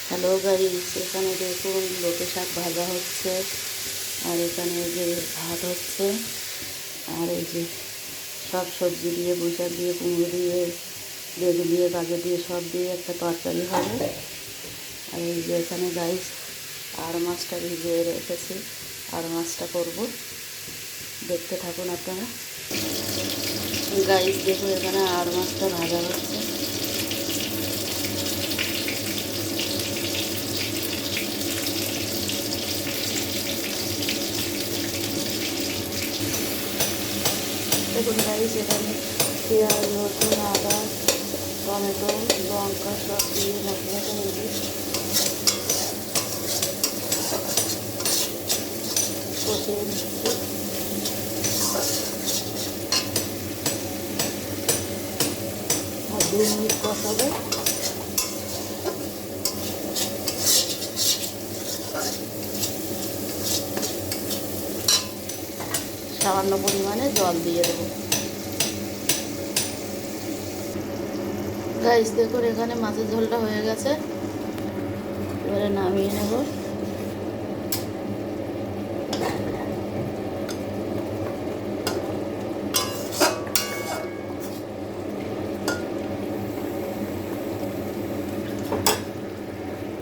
Hello guys, এখানে দেখুন লোটে শাক ভাজা হচ্ছে, আর এখানে যে ভাত হচ্ছে, আর এই যে সব সবজি দিয়ে পুঁইশাক দিয়ে কুমড়ো দিয়ে বেগুন দিয়ে গাজর দিয়ে সব দিয়ে একটা তরকারি হবে। আর এই যে এখানে গাইস আর মাছটা ভিজিয়ে রেখেছি, আর মাছটা করব, দেখতে থাকুন আপনারা। গাইস দেখুন এখানে আর মাছটা ভাজা হচ্ছে। দেখুন গাইস এখানে পেঁয়াজ, রসুন, আদা, টমেটো, লঙ্কা সব দিয়ে মশলাটা দিয়ে কষিয়ে নিচ্ছি। আর 2 মিনিট কষাবে। সামান্য পরিমাণে জল দিয়ে দেবো। গাইস দেখুন এখানে মাছের ঝোলটা হয়ে গেছে, এবারে নামিয়ে নেব।